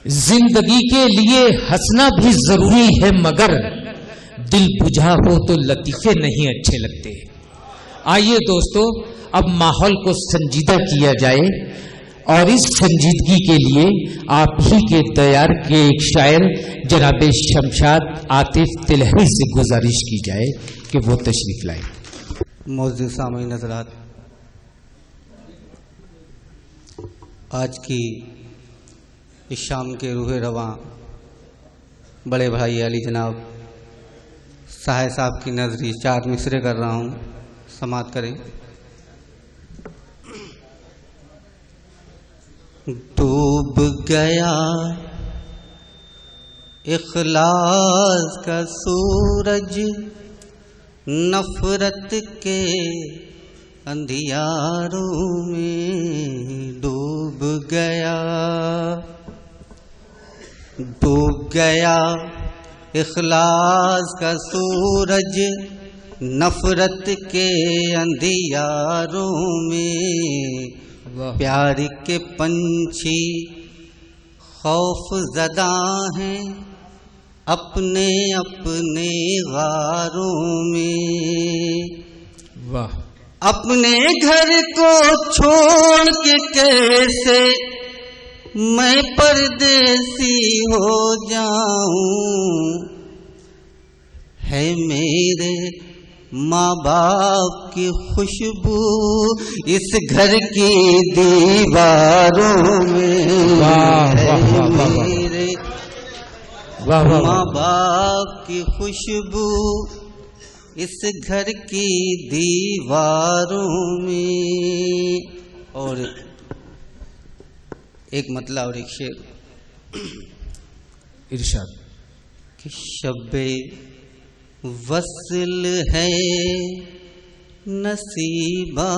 जिंदगी के लिए हंसना भी जरूरी है, मगर दिल बुझा हो तो लतीफे नहीं अच्छे लगते। आइए दोस्तों, अब माहौल को संजीदा किया जाए और इस संजीदगी के लिए आप ही के दयार के एक शायर जनाब शमशाद आतिफ तिलहरी से गुजारिश की जाए कि वो तशरीफ लाए। मौजूद सामईन हज़रात, आज की इस शाम के रूहे रवां बड़े भाई अली जनाब साहे साहब की नजरी 4 मिसरे कर रहा हूँ, समात करें। डूब गया इखलास का सूरज नफरत के अंधियारों में, डूब गया इखलास का सूरज नफरत के अंधियारों में। प्यार के पंछी खौफ ज़दा हैं अपने अपने गारों में। वाह। अपने घर को छोड़ के कैसे मैं परदेसी हो जाऊं, है मेरे माँ बाप की खुशबू इस घर की दीवारों में। मेरे माँ बाप की खुशबू इस घर की दीवारों में। और एक मतला और एक शेर इरशाद कि शब्बे वस्ल है नसीबा,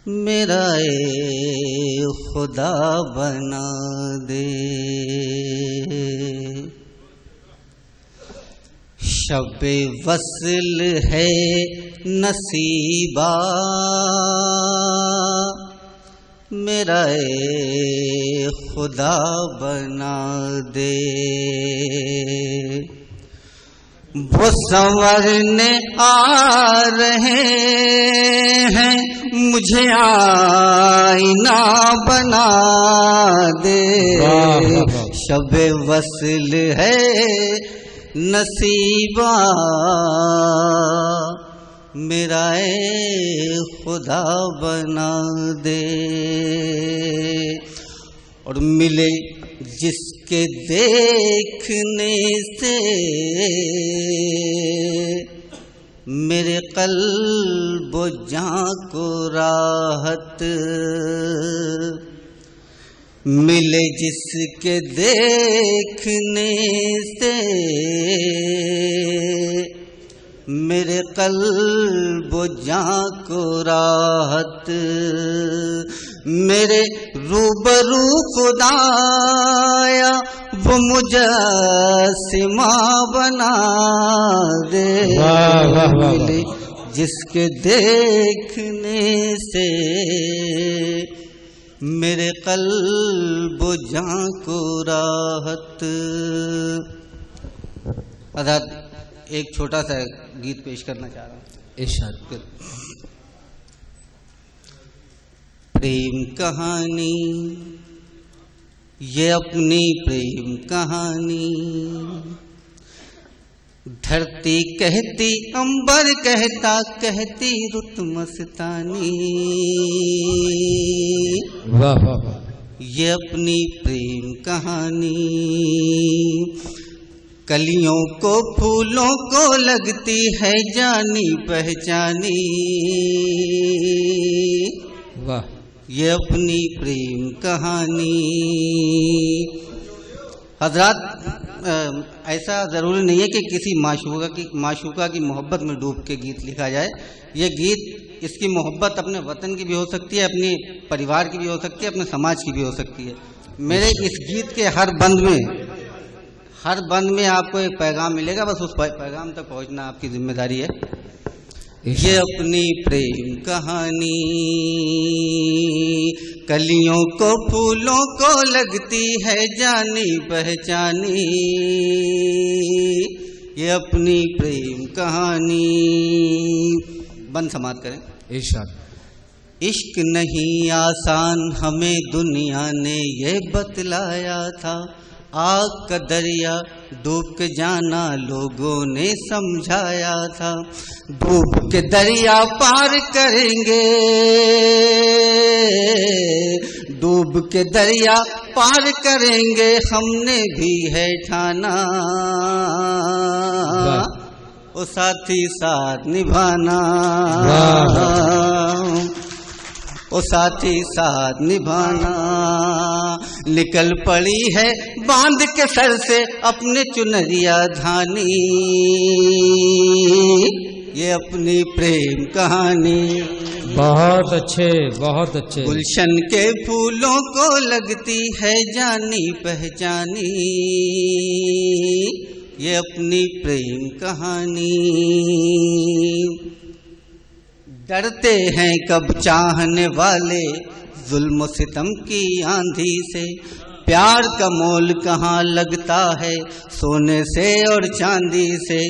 मेरा ए खुदा बना दे। शब्बे वस्ल है नसीबा, मेरा ए खुदा बना दे। वो संवरने आ रहे हैं, मुझे आईना बना दे। शब्बे वस्ल है नसीबा, मेरा ए खुदा बना दे। और मिले जिसके देखने से मेरे कल्ब जाँ को राहत, मिले जिसके देखने से मेरे कल्ब जाँ को राहत। मेरे रूबरू खुदाया वो मुजस्सिमा बना दे। मिले जिसके देखने से मेरे कल्ब जाँ को राहत। आजाद एक छोटा सा गीत पेश करना चाह रहा हूँ। इरशाद। प्रेम कहानी ये अपनी प्रेम कहानी, धरती कहती अंबर कहता, कहती रुत मस्तानी। वाह वाह। ये अपनी प्रेम कहानी कलियों को फूलों को लगती है जानी पहचानी। वाह। ये अपनी प्रेम कहानी। हजरात, ऐसा ज़रूरी नहीं है कि किसी माशूका की मोहब्बत में डूब के गीत लिखा जाए। ये गीत, इसकी मोहब्बत अपने वतन की भी हो सकती है, अपने परिवार की भी हो सकती है, अपने समाज की भी हो सकती है। मेरे इस गीत के हर बंद में आपको एक पैगाम मिलेगा, बस उस पैगाम तक पहुंचना आपकी जिम्मेदारी है। ये अपनी प्रेम कहानी कलियों को फूलों को लगती है जानी पहचानी, ये अपनी प्रेम कहानी। बंद समाप्त करें। इरशाद। इश्क नहीं आसान हमें दुनिया ने ये बतलाया था, आग का दरिया डूब के जाना लोगों ने समझाया था। डूब के दरिया पार करेंगे, डूब के दरिया पार करेंगे, हमने भी है ठाना, ओ साथी साथ निभाना, ओ साथी साथ निभाना। निकल पड़ी है बांध के सर से अपने चुनरिया धानी, ये अपनी प्रेम कहानी। बहुत अच्छे, बहुत अच्छे। गुलशन के फूलों को लगती है जानी पहचानी, ये अपनी प्रेम कहानी। डरते हैं कब चाहने वाले जुल्म सितम की आंधी से, प्यार का मोल कहाँ लगता है सोने से और चांदी से।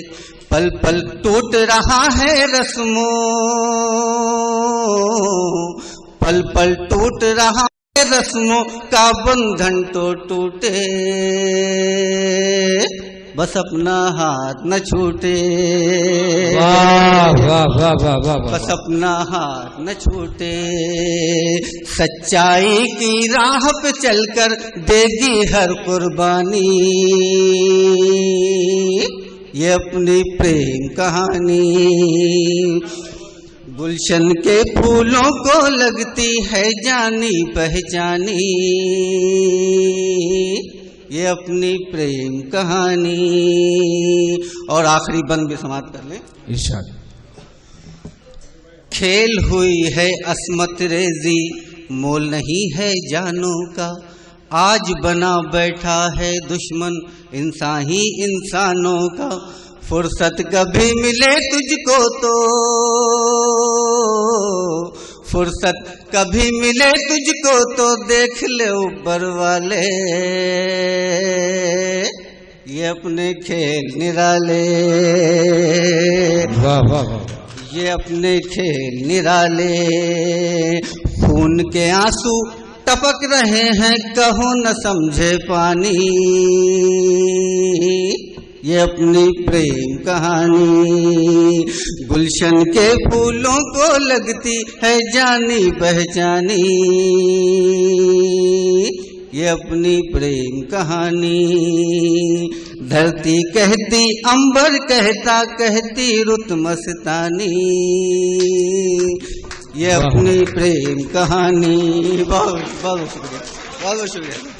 पल पल टूट रहा है रस्मों, पल पल टूट रहा है रस्मों का बंधन तो टूटे, बस अपना हाथ न छूटे। वाह वाह वाह वाह वाह, बस अपना हाथ न छूटे। सच्चाई की राह पे चलकर देगी हर कुर्बानी, ये अपनी प्रेम कहानी। गुलशन के फूलों को लगती है जानी पहचानी, ये अपनी प्रेम कहानी। और आखिरी बंद भी समाप्त कर लें। इरशाद। खेल हुई है अस्मत रेजी, मोल नहीं है जानों का, आज बना बैठा है दुश्मन इंसान ही इंसानों का। फुर्सत कभी मिले तुझको तो, फुर्सत कभी मिले तुझको तो देख ले ऊपर वाले, ये अपने खेल निराले। वाह वाह वाह, ये अपने खेल निराले। खून के आंसू टपक रहे हैं कहो न समझे पानी, ये अपनी प्रेम कहानी। गुलशन के फूलों को लगती है जानी पहचानी, ये अपनी प्रेम कहानी। धरती कहती अंबर कहता, कहती रुत मस्तानी, ये अपनी प्रेम कहानी। बहुत बहुत शुक्रिया, बहुत बहुत शुक्रिया।